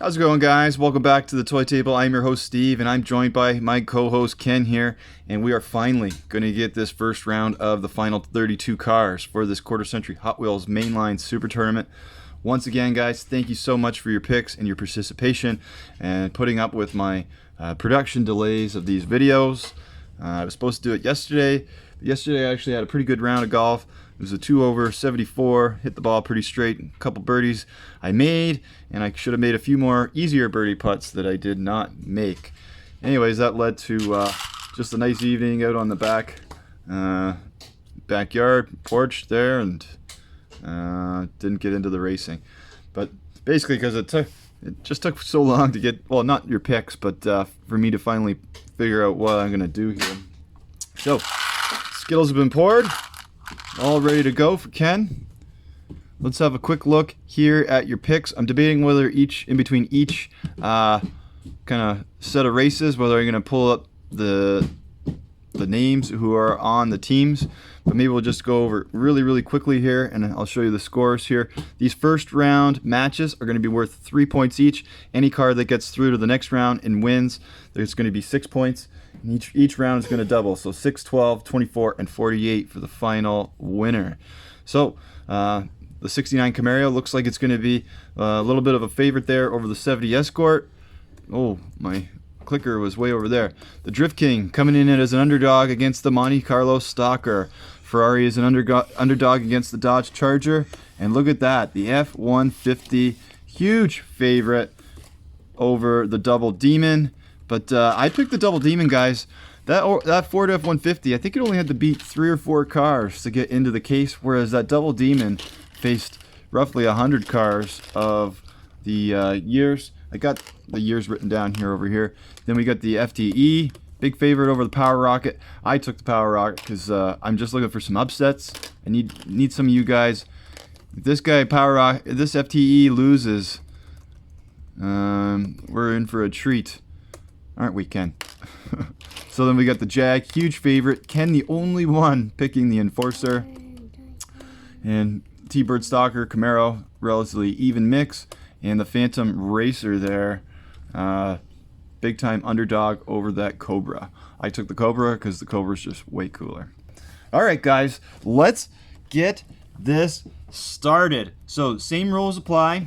How's it going, guys? Welcome back to the Toy Table. I'm your host, Steve, and I'm joined by my co-host, Ken, here. And we are finally going to get this first round of the final 32 cars for this quarter-century Hot Wheels Mainline Super Tournament. Once again, guys, thank you so much for your picks and your participation and putting up with my production delays of these videos. I was supposed to do it yesterday. Yesterday, I actually had a pretty good round of golf. It was a 2-over 74, hit the ball pretty straight, a couple birdies I made, and I should have made a few more easier birdie putts that I did not make. Anyways, that led to just a nice evening out on the backyard porch there, and didn't get into the racing. But basically because it just took so long to get, well, not your picks, but for me to finally figure out what I'm going to do here. So, Skittles have been poured. All ready to go for Ken. Let's have a quick look here at your picks. I'm debating whether in between each kind of set of races, whether I'm going to pull up the names who are on the teams. But maybe we'll just go over really quickly here, and I'll show you the scores here. These first round matches are going to be worth 3 points each. Any car that gets through to the next round and wins, there's going to be 6 points. And each round is going to double, so 6, 12, 24, and 48 for the final winner. So the 69 Camaro looks like it's going to be a little bit of a favorite there over the 70 Escort. Oh, my clicker was way over there. The Drift King coming in as an underdog against the Monte Carlo Stalker. Ferrari is an underdog against the Dodge Charger. And look at that, the F-150, huge favorite over the Double Demon. But I picked the Double Demon, guys. That Ford F-150, I think it only had to beat 3 or 4 cars to get into the case, whereas that Double Demon faced roughly 100 cars of the years. I got the years written down here over here. Then we got the FTE, big favorite over the Power Rocket. I took the Power Rocket because I'm just looking for some upsets. I need some of you guys. If this guy this FTE loses, we're in for a treat. Aren't we, Ken? So then we got the Jag, huge favorite. Ken, the only one picking the Enforcer. And T-Bird Stalker, Camaro, relatively even mix. And the Phantom Racer there, big time underdog over that Cobra. I took the Cobra because the Cobra is just way cooler. All right, guys, let's get this started. So same rules apply.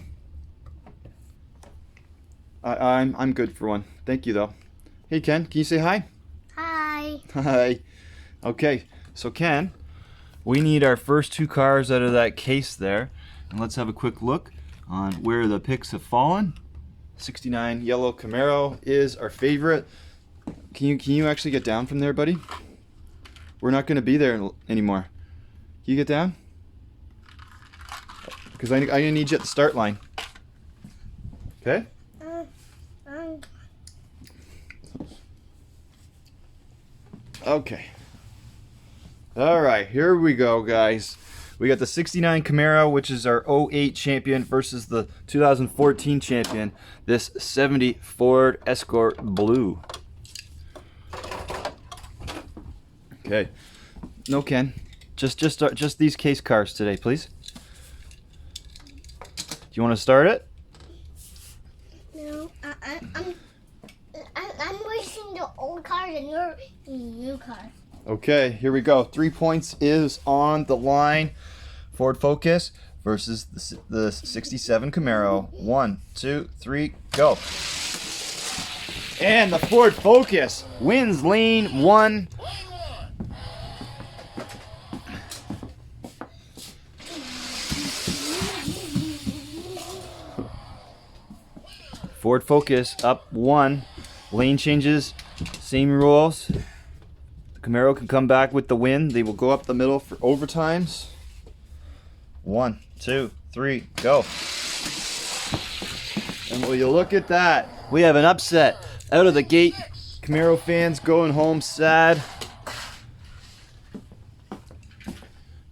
I'm good for one. Thank you, though. Hey, Ken, can you say hi? Hi. Hi. Okay, so Ken, we need our first 2 cars out of that case there. And let's have a quick look on where the picks have fallen. 69 yellow Camaro is our favorite. Can you actually get down from there, buddy? We're not going to be there anymore. Can you get down? Because I'm going to need you at the start line. Okay? Okay. All right, here we go, guys. We got the 69 Camaro, which is our 08 champion, versus the 2014 champion, this 70 Ford Escort Blue. Okay. No, Ken. Just these case cars today, please. Do you want to start it? No, I'm racing the old cars and you're the new cars. Okay, here we go. 3 points is on the line. Ford Focus versus the 67 Camaro. 1, 2, 3, go. And the Ford Focus wins lane 1. Ford Focus up 1. Lane changes, same rules. The Camaro can come back with the win. They will go up the middle for overtimes. 1, 2, 3, go. And will you look at that? We have an upset out of the gate. Camaro fans going home sad.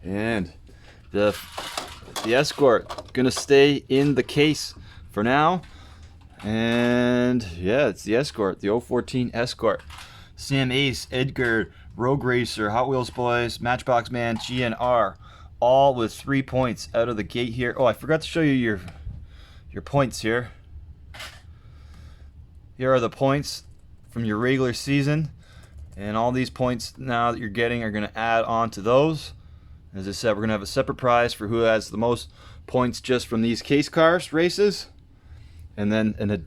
And the Escort gonna stay in the case for now. And yeah, it's the Escort, the 014 Escort. Sam Ace, Edgar, Rogue Racer, Hot Wheels Boys, Matchbox Man, GNR, all with 3 points out of the gate here. Oh, I forgot to show you your points here. Here are the points from your regular season. And all these points now that you're getting are going to add on to those. As I said, we're going to have a separate prize for who has the most points just from these case cars races. And then,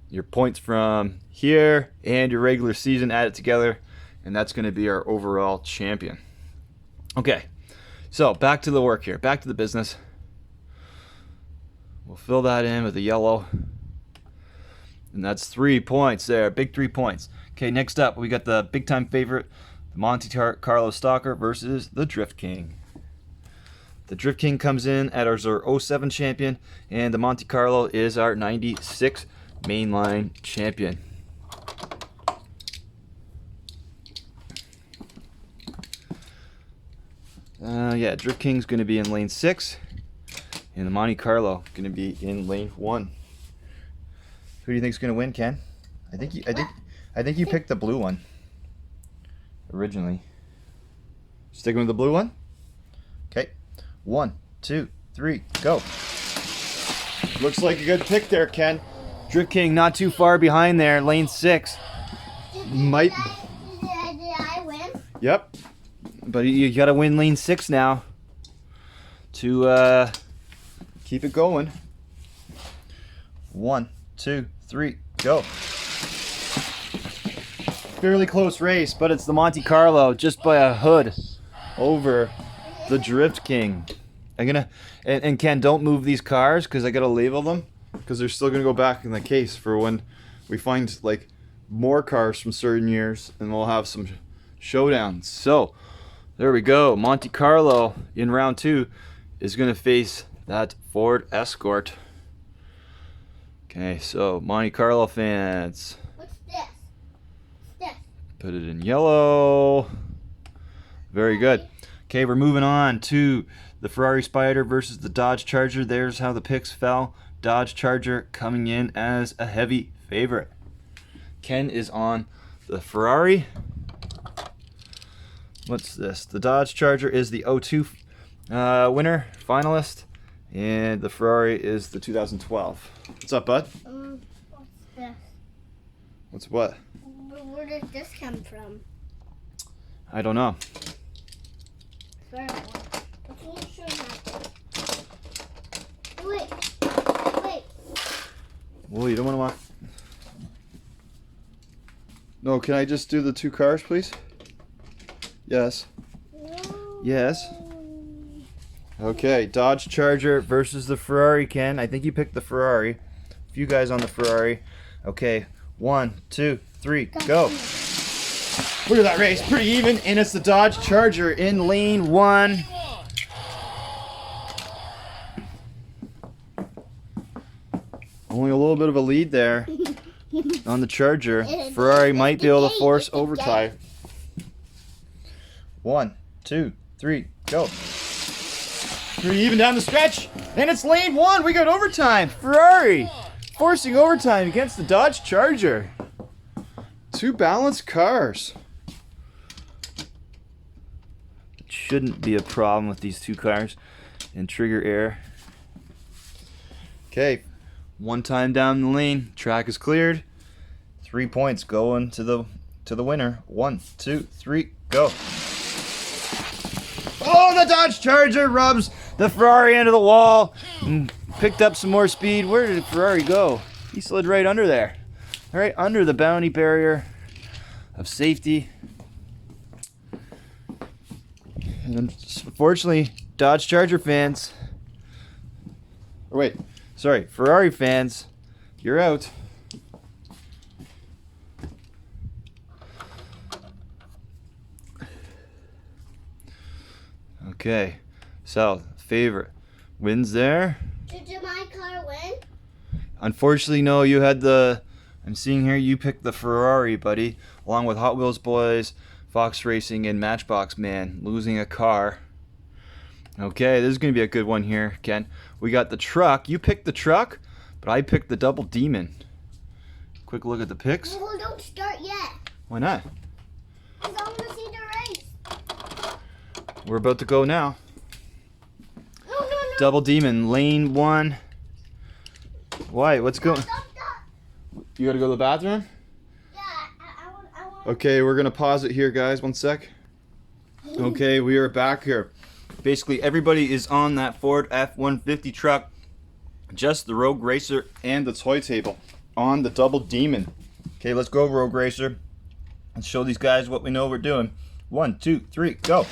your points from here and your regular season added together. And that's going to be our overall champion. Okay, so back to the work here. Back to the business. We'll fill that in with the yellow. And that's 3 points there. Big 3 points. Okay, next up, we got the big-time favorite, the Monte Carlo Stalker versus the Drift King. The Drift King comes in as our 07 champion, and the Monte Carlo is our 96 mainline champion. Drift King's going to be in lane 6, and the Monte Carlo going to be in lane 1. Who do you think's going to win, Ken? I think you picked the blue one originally. Sticking with the blue one? Okay. 1, 2, 3, go. Looks like a good pick there, Ken. Drift King not too far behind there, lane 6. Might. Did I win? Yep. But you got to win lane 6 now to keep it going. 1, 2, 3, go. Fairly close race, but it's the Monte Carlo just by a hood over the Drift King. And Ken, don't move these cars because I gotta label them because they're still gonna go back in the case for when we find like more cars from certain years, and we'll have some showdowns. So there we go. Monte Carlo in round 2 is gonna face that Ford Escort. Okay, so Monte Carlo fans. What's this? Put it in yellow. Very good. Okay, we're moving on to the Ferrari Spider versus the Dodge Charger. There's how the picks fell. Dodge Charger coming in as a heavy favorite. Ken is on the Ferrari. What's this? The Dodge Charger is the 02 winner, finalist, and the Ferrari is the 2012. What's up, bud? What's this? What's what? Where did this come from? I don't know. Wait. Well, you don't want to walk. No, can I just do the 2 cars, please? Yes. No. Yes. Okay, Dodge Charger versus the Ferrari, Ken. I think you picked the Ferrari. A few guys on the Ferrari. Okay, 1, 2, 3, go. Look at that race, pretty even, and it's the Dodge Charger in lane 1. Only a little bit of a lead there on the Charger. Ferrari might be able to force overtime. 1, 2, 3, go. Pretty even down the stretch, and it's lane 1. We got overtime. Ferrari forcing overtime against the Dodge Charger. 2 balanced cars. It shouldn't be a problem with these 2 cars and trigger error. Okay, 1 time down the lane, track is cleared. 3 points going to the winner. 1, 2, 3, go. Oh, the Dodge Charger rubs the Ferrari into the wall and picked up some more speed. Where did Ferrari go? He slid right under there. Right under the bounty barrier of safety. And unfortunately, Dodge Charger fans, Ferrari fans, you're out. Okay, so favorite wins there. Did my car win? Unfortunately, no, you had I'm seeing here you picked the Ferrari, buddy, along with Hot Wheels Boys, Fox Racing, and Matchbox Man, losing a car. Okay, this is going to be a good one here, Ken. We got the truck. You picked the truck, but I picked the Double Demon. Quick look at the picks. Well, don't start yet. Why not? Because I want to see the race. We're about to go now. No. Double Demon, lane 1. Why? What's going? Stop. You gotta go to the bathroom? Yeah, I want. Okay, we're gonna pause it here, guys. 1 sec. Okay, we are back here. Basically, everybody is on that Ford F-150 truck. Just the Rogue Racer and the toy table on the Double Demon. Okay, let's go, Rogue Racer. Let's show these guys what we know we're doing. 1, 2, 3, go.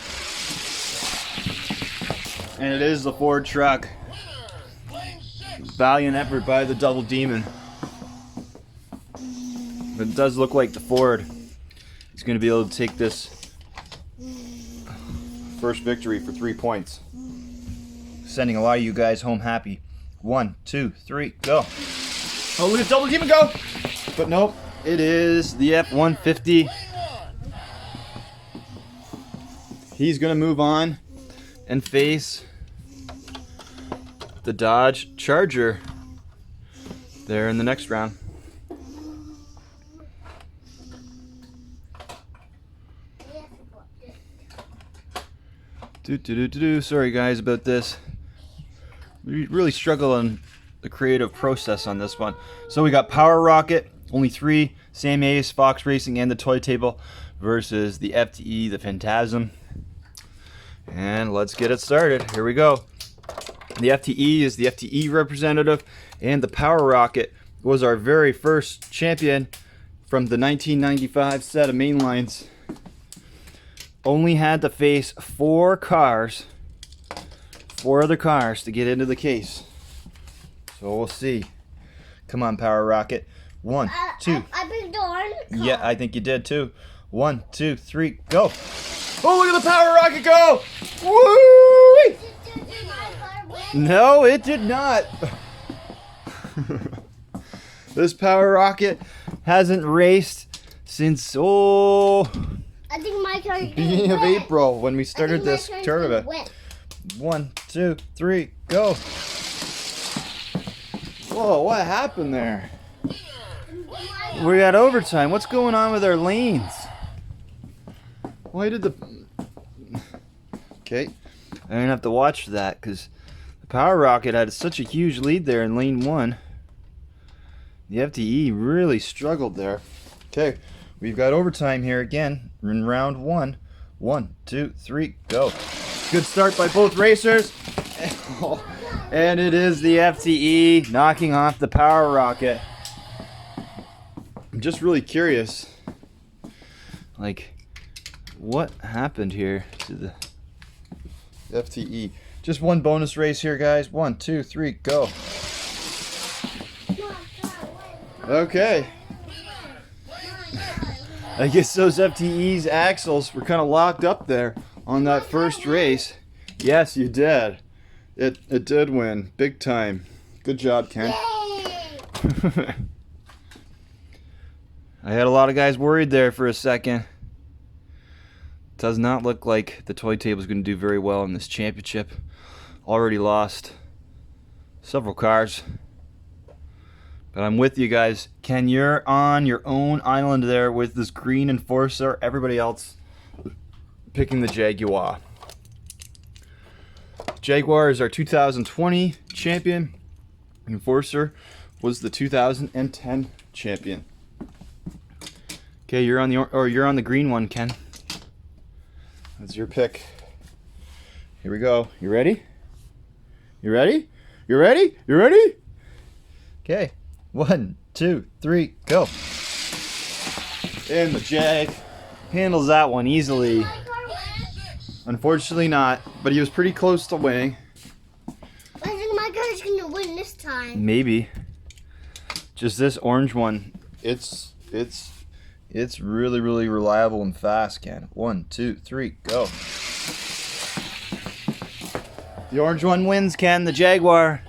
And it is the Ford truck. Valiant effort by the Double Demon. But it does look like the Ford is going to be able to take this first victory for 3 points. Sending a lot of you guys home happy. 1, 2, 3, go. Oh, look at Double Demon go! But nope, it is the F-150. He's going to move on and face the Dodge Charger there in the next round. Sorry guys about this. We really struggle on the creative process on this one. So we got Power Rocket, only 3, Sam Ace, Fox Racing, and the Toy Table versus the FTE, the Phantasm. And let's get it started. Here we go. The FTE is the FTE representative, and the Power Rocket was our very first champion from the 1995 set of Mainlines. Only had to face 4 cars, 4 other cars to get into the case. So we'll see. Come on, Power Rocket. 1, 2. I picked the orange car. Yeah, I think you did too. 1, 2, 3, go. Oh, look at the Power Rocket go! Woo! Did my car win? No, it did not. This Power Rocket hasn't raced since, I think my car is beginning of win. April when we started this I think my car's tournament. gonna 1, 2, 3, go. Whoa, what happened there? win. We got overtime. What's going on with our lanes? Why did the... Okay, I'm going to have to watch that because the Power Rocket had such a huge lead there in lane 1. The FTE really struggled there. Okay, we've got overtime here again in round 1. 1, 2, 3, go. Good start by both racers. And it is the FTE knocking off the Power Rocket. I'm just really curious, like, what happened here to the FTE? Just one bonus race here, guys. 1, 2, 3, go. Okay. I guess those FTE's axles were kind of locked up there on that first race. Yes, you did. It did win big time. Good job, Ken. Yay! I had a lot of guys worried there for a second. Does not look like the toy table is going to do very well in this championship. Already lost several cars. But I'm with you guys. Ken, you're on your own island there with this green Enforcer. Everybody else picking the Jaguar. Jaguar is our 2020 champion. Enforcer was the 2010 champion. Okay, you're on the green one, Ken. That's your pick. Here we go. You ready? You ready? You ready? You ready? Okay. 1, 2, 3, go. And the Jag handles that one easily. My car win? Unfortunately not, but he was pretty close to winning. I think my car's gonna win this time. Maybe. Just this orange one. It's really, really reliable and fast, Ken. 1, 2, 3, go. The orange one wins, Ken, the Jaguar.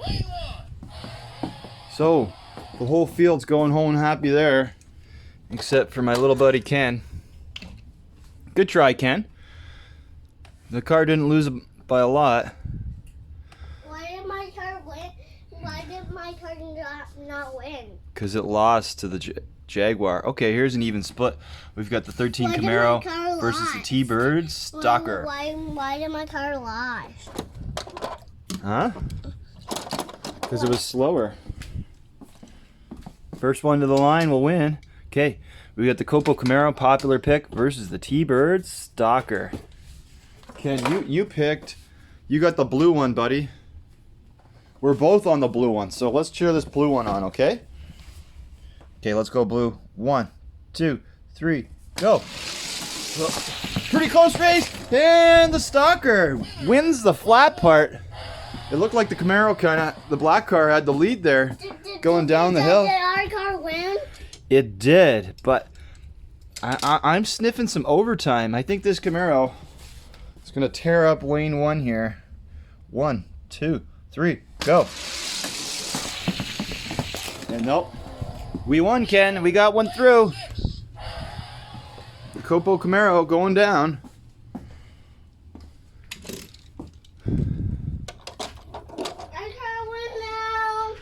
So, the whole field's going home happy there, except for my little buddy Ken. Good try, Ken. The car didn't lose by a lot. Why did my car win? Why did my car not win? Because it lost to the Jaguar. Okay, here's an even split. We've got the 13 Why did Camaro my car versus the lose? T-Bird Stalker. Why did my car lose? Huh? Because it was slower. First one to the line will win. Okay, we got the Copo Camaro popular pick versus the T-Bird Stalker. Ken, you picked. You got the blue one, buddy. We're both on the blue one, so let's cheer this blue one on, okay? Okay, let's go blue. 1, 2, 3, go. Pretty close race, and the Stalker wins the flat part. It looked like the Camaro the black car had the lead there, going down the hill. Did our car win? It did, but I'm sniffing some overtime. I think this Camaro is going to tear up lane 1 here. 1, 2, 3, go. And nope. We won, Ken. We got one through. The Copo Camaro going down. Our car win now.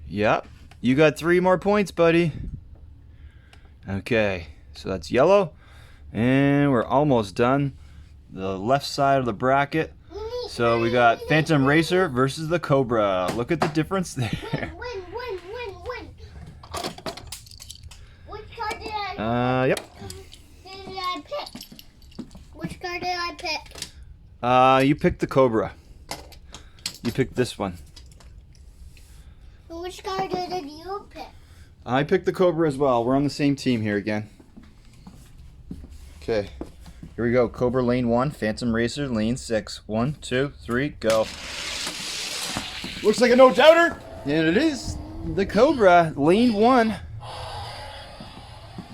Yep. You got 3 more points, buddy. Okay. So that's yellow. And we're almost done. The left side of the bracket. So we got Phantom Racer versus the Cobra. Look at the difference there. Win. Which car did I? Yep. Did I pick? Which car did I pick? You picked the Cobra. You picked this one. Which car did you pick? I picked the Cobra as well. We're on the same team here again. Okay. Here we go. Cobra lane 1, Phantom Racer lane 6. 1, 2, 3, go. Looks like a no-doubter. And it is the Cobra lane 1.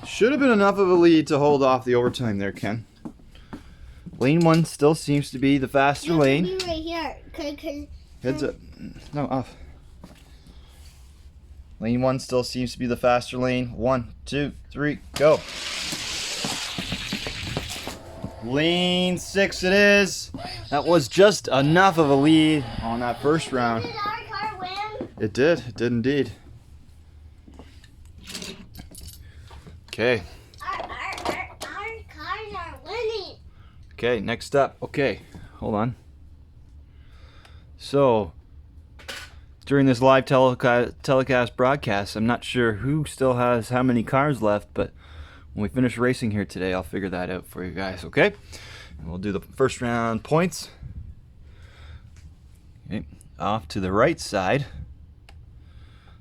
Should have been enough of a lead to hold off the overtime there, Ken. Lane 1 still seems to be the faster lane. Be right here. Cause Heads up. No, off. Lane 1 still seems to be the faster lane. 1, 2, 3, go. Lane 6 it is. That was just enough of a lead on that first round. Did our car win? It did. It did indeed. Okay. Our cars are winning. Okay, next up. Okay, hold on. So, during this live telecast broadcast, I'm not sure who still has how many cars left, but when we finish racing here today, I'll figure that out for you guys, okay? And we'll do the first round points. Okay, off to the right side.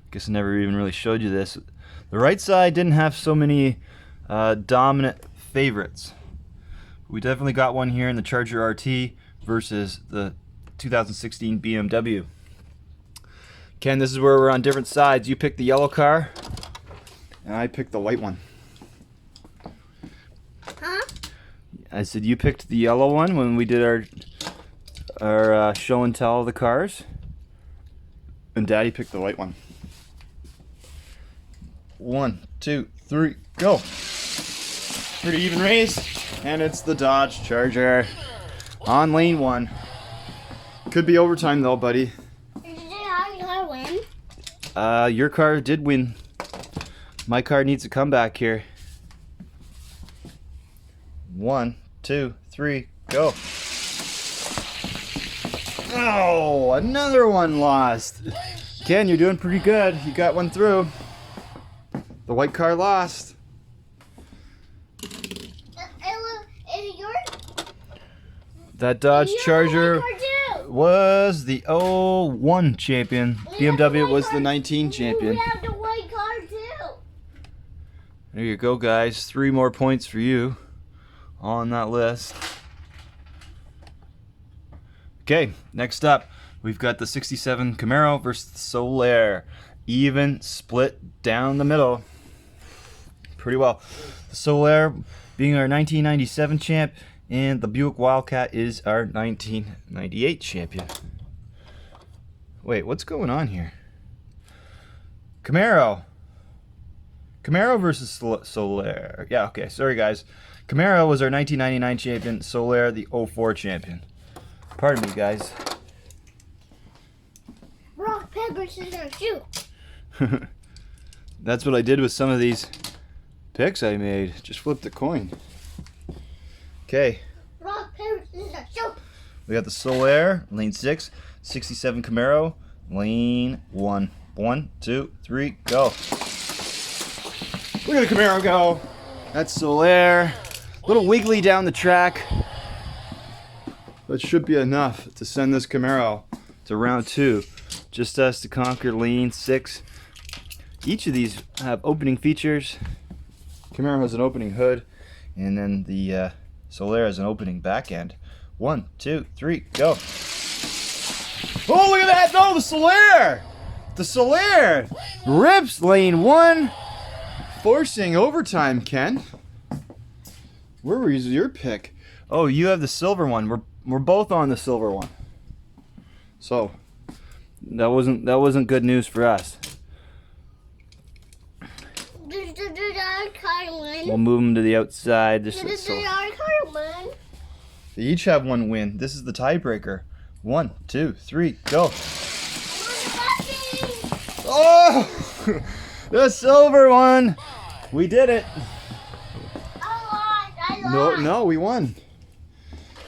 Guess I never even really showed you this. The right side didn't have so many dominant favorites. We definitely got one here in the Charger RT versus the 2016 BMW. Ken, this is where we're on different sides. You picked the yellow car, and I picked the white one. Huh? I said you picked the yellow one when we did our show and tell of the cars, and Daddy picked the white one. 1, 2, 3, go. Pretty even race, and it's the Dodge Charger on lane 1. Could be overtime though, buddy. Did our car win? Your car did win. My car needs a comeback here. 1, 2, 3, go. Oh, another one lost. Ken, you're doing pretty good. You got one through. The white car lost. That Dodge Charger was the 01 champion. BMW was the 19 champion. We have the white car too. There you go, guys. 3 more points for you on that list. Okay, next up, we've got the 67 Camaro versus the Solar. Even split down the middle. Pretty well. The Solar being our 1997 champ, and the Buick Wildcat is our 1998 champion. Wait, what's going on here? Camaro versus Solar. Yeah, okay, sorry guys. Camaro was our 1999 champion, Solar the 04 champion. Pardon me, guys. Rock, paper, scissors, shoot. That's what I did with some of these picks I made. Just flipped a coin. Okay. Rock, paper, scissors, shoot. We got the Solar, lane 6, 67 Camaro, lane 1. 1, 2, 3, go. Look at the Camaro go. That's Solaire. A little wiggly down the track. That should be enough to send this Camaro to round 2. Just us to conquer lane 6. Each of these have opening features. Camaro has an opening hood, and then the Solaire has an opening back end. 1, 2, 3, go. Oh, look at that! No, the Solaire! The Solaire rips lane 1, forcing overtime, Ken. Where was your pick? Oh, you have the silver one. We're both on the silver one. So that wasn't good news for us. We'll move them to the outside. They each have 1 win. This is the tiebreaker. 1, 2, 3, go. Oh, the silver one. We did it. I lost. No, we won.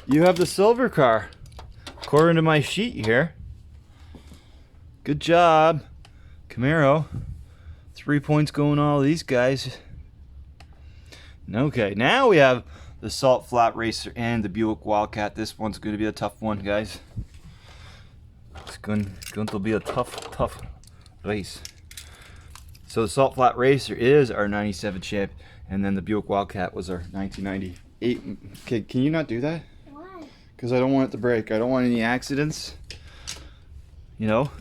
You have the silver car, according to my sheet here. Good job, Camaro. 3 points going to all these guys. Okay, now we have the Salt Flat Racer and the Buick Wildcat. This one's going to be a tough one, guys. It's going to be a tough race. So the Salt Flat Racer is our 97 champ, and then the Buick Wildcat was our 1998. Okay, can you not do that? Why? Because I don't want it to break. I don't want any accidents. You know?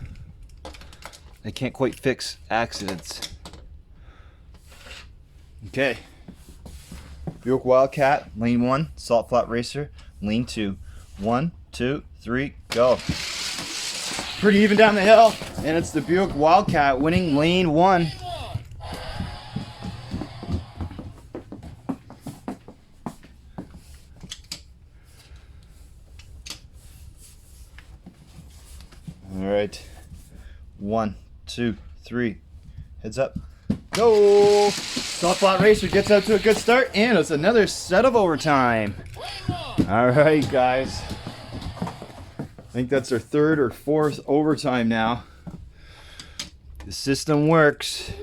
I can't quite fix accidents. Okay. Buick Wildcat, lane 1, Salt Flat Racer, lane 2. 1, 2, 3, go. Pretty even down the hill, and it's the Buick Wildcat winning lane 1. All right. 1, 2, 3. Heads up. Go! Salt Flat Racer gets out to a good start, and it's another set of overtime. All right, guys. I think that's our 3rd or 4th overtime now. The system works.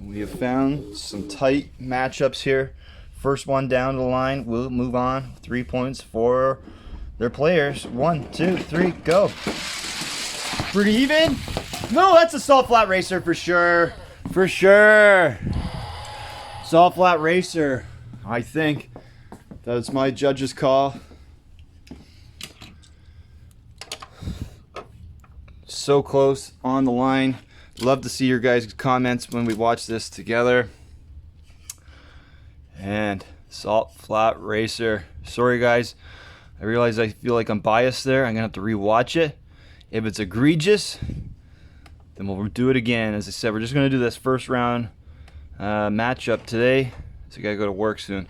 We have found some tight matchups here. First one down the line, we'll move on. 3 points for their players. 1, 2, 3, go. Pretty even? No, that's a Salt Flat Racer for sure. For sure. Salt Flat Racer. I think that's my judge's call. So close on the line. Love to see your guys' comments when we watch this together. And Salt Flat Racer. Sorry guys, I realize I feel like I'm biased there. I'm gonna have to rewatch it. If it's egregious, then we'll do it again. As I said, we're just gonna do this first round matchup today. So I gotta go to work soon.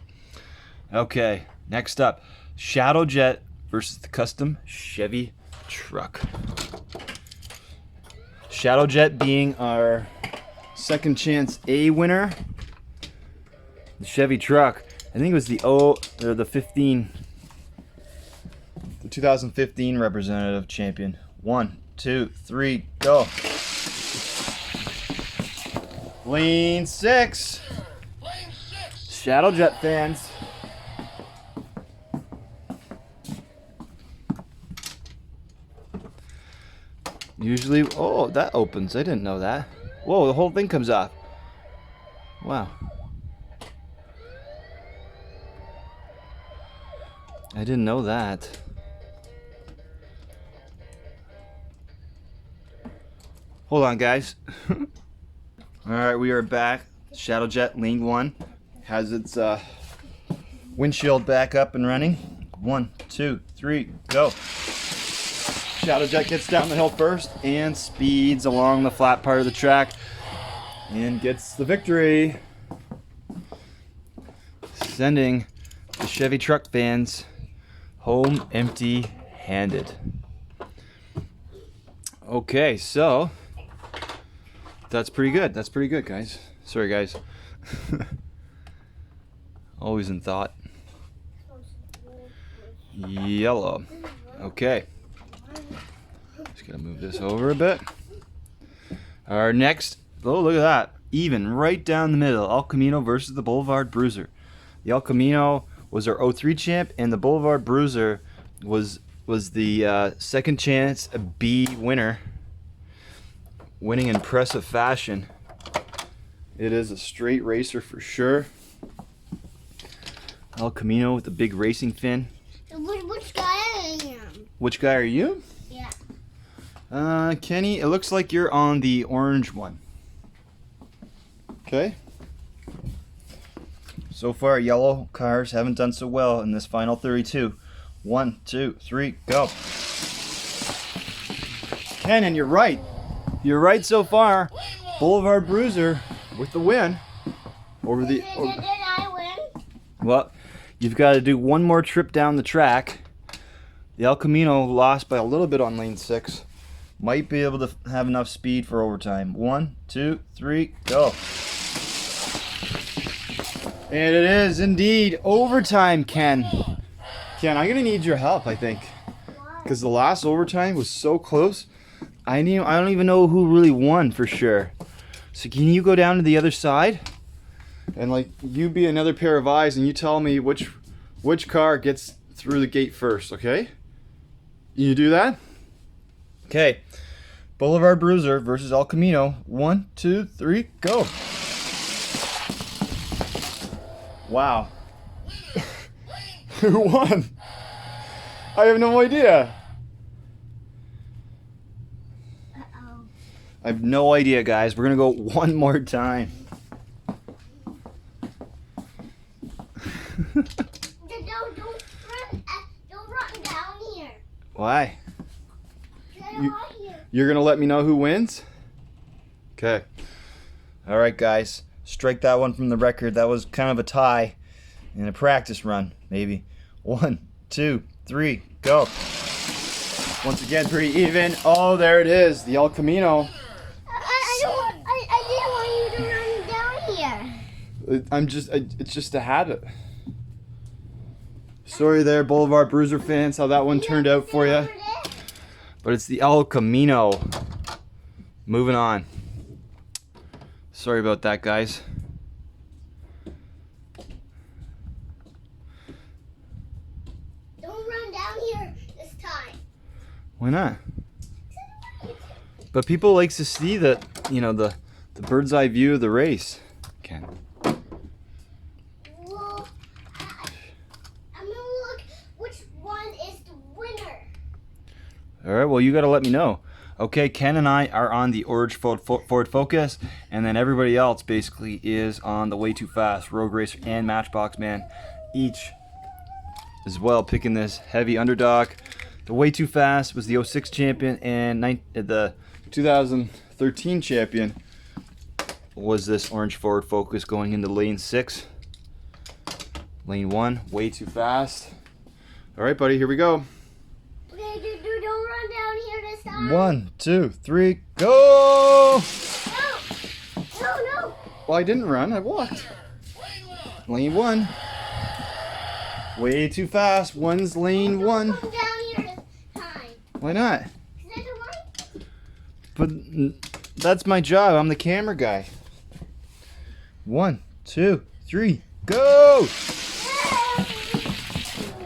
Okay, next up, Shadow Jet versus the custom Chevy truck. Shadow Jet being our second chance A winner. The Chevy truck, I think it was the 2015 representative champion. 1, 2, 3, go. Lane 6. Shadow Jet fans. Usually, oh, that opens. I didn't know that. Whoa, the whole thing comes off. Wow. I didn't know that. Hold on, guys. Alright, we are back. Shadow Jet lane 1 has its windshield back up and running. 1, 2, 3, go. Shadow Jet gets down the hill first and speeds along the flat part of the track and gets the victory. Sending the Chevy truck fans home empty-handed. Okay, so that's pretty good. That's pretty good, guys. Sorry, guys. Always in thought. Yellow. Okay. Just gotta move this over a bit. Our next, oh, look at that. even right down the middle. El Camino versus the Boulevard Bruiser. The El Camino was our 03 champ, and the Boulevard Bruiser was the second chance B winner, winning in impressive fashion. It is a straight racer for sure. El Camino with the big racing fin. Which guy I am? Which guy are you? Yeah. Kenny, it looks like you're on the orange one. Okay. So far, yellow cars haven't done so well in this final 32. 1, 2, 3, go. Ken, and you're right. You're right so far. Boulevard Bruiser with the win over the. Did I win? Well, you've got to do one more trip down the track. The El Camino lost by a little bit on lane 6. Might be able to have enough speed for overtime. 1, 2, 3, go. And it is indeed overtime, Ken. Ken, I'm gonna need your help, I think, because the last overtime was so close. I don't even know who really won for sure. So can you go down to the other side, and like you be another pair of eyes, and you tell me which car gets through the gate first, okay? You do that? Okay. Boulevard Bruiser versus El Camino. 1, 2, 3, go. Wow. Who won? I have no idea. Uh-oh. I have no idea, guys. We're gonna go one more time. Don't run down here. Why? Get out here. You're gonna let me know who wins? Okay. All right, guys. Strike that one from the record. That was kind of a tie in a practice run, maybe. 1, 2, 3, go. Once again, pretty even. Oh, there it is. The El Camino. I didn't want you to run down here. It's just a habit. Sorry there, Boulevard Bruiser fans, how that one turned out for you. But it's the El Camino. Moving on. Sorry about that, guys. Don't run down here this time. Why not? But people like to see that, the bird's eye view of the race. Ken. Well, I'm gonna look which one is the winner. All right, well, you got to let me know. Okay, Ken and I are on the orange Ford Focus, and then everybody else basically is on the Way Too Fast, Rogue Racer, and Matchbox Man, each as well picking this heavy underdog. The Way Too Fast was the 06 champion, and the 2013 champion was this orange Ford Focus going into lane 6. Lane 1, Way Too Fast. All right, buddy, here we go. Okay, don't run down here this time. 1, 2, 3, go! No. Well, I didn't run, I walked. Lane 1. Way Too Fast, one's lane 1. Don't come down here this time. Why not? 'Cause I don't want. But that's my job, I'm the camera guy. 1, 2, 3, go!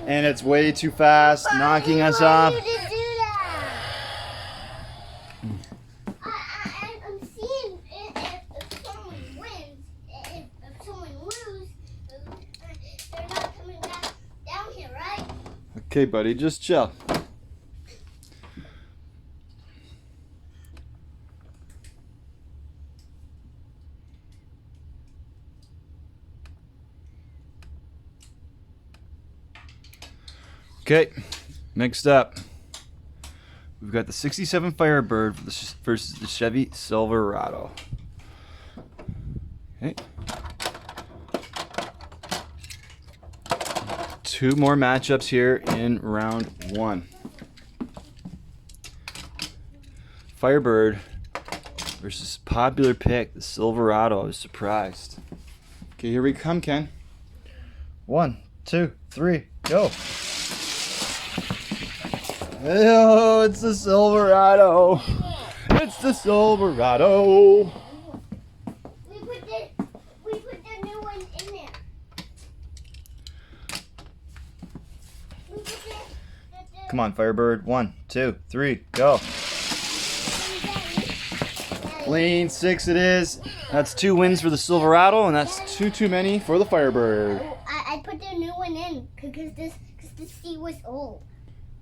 And it's Way Too Fast, knocking us off. You to do that. I'm seeing if someone wins, if someone loses, they're not coming down here, right? Okay, buddy, just chill. Okay, next up, we've got the 67 Firebird versus the Chevy Silverado. Okay. 2 more matchups here in round 1. Firebird versus popular pick, the Silverado. I was surprised. Okay, here we come, Ken. 1, 2, 3, go. Oh, it's the Silverado. It's the Silverado. We Come on, Firebird. 1, 2, 3, go. Lane 6 it is. That's 2 wins for the Silverado, and that's 2 too many for the Firebird. I put the new one in because this seat was old.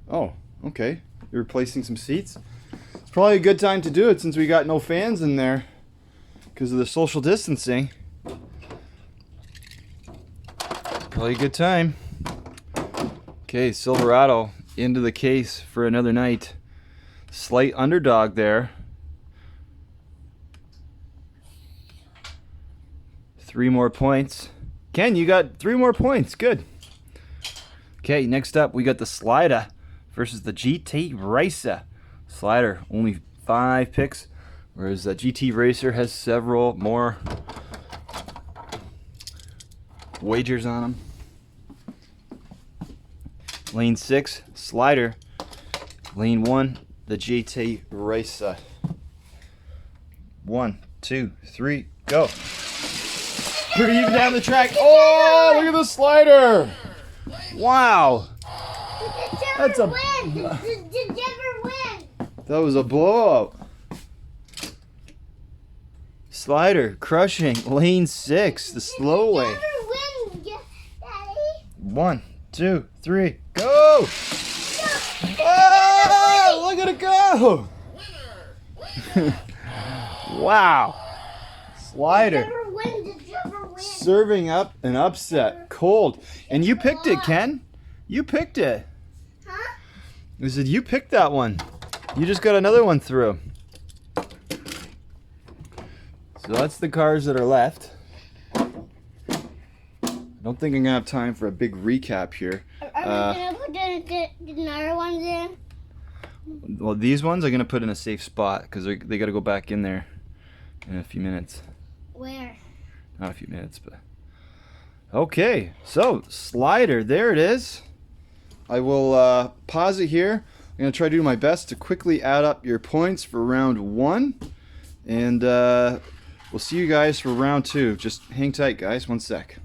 Oh, okay. You're replacing some seats? It's probably a good time to do it since we got no fans in there because of the social distancing. Probably a good time. Okay, Silverado into the case for another night. Slight underdog there. 3 more points. Ken, you got 3 more points. Good. Okay, next up we got the Slider versus the GT Racer. Slider, only 5 picks, whereas the GT Racer has several more wagers on them. Lane 6, Slider. Lane 1, the GT Racer. 1, 2, 3, go. Pretty even down the track. Oh, look at the Slider. Wow. That's a win. That was a blowout. Slider crushing lane 6, the slow way. Win, Daddy. 1, 2, 3, go! Oh, look at it go! Wow. Slider serving up an upset, cold, and you picked it, Ken. You picked it. Huh? I said you picked that one. You just got another one through. So that's the cars that are left. I don't think I'm gonna have time for a big recap here. Are we gonna put the another ones in? Well, these ones I'm gonna put in a safe spot because they got to go back in there in a few minutes. Where? Not a few minutes, but okay. So Slider, there it is. I will pause it here. I'm gonna try to do my best to quickly add up your points for round 1, and we'll see you guys for round 2. Just hang tight, guys. 1 sec.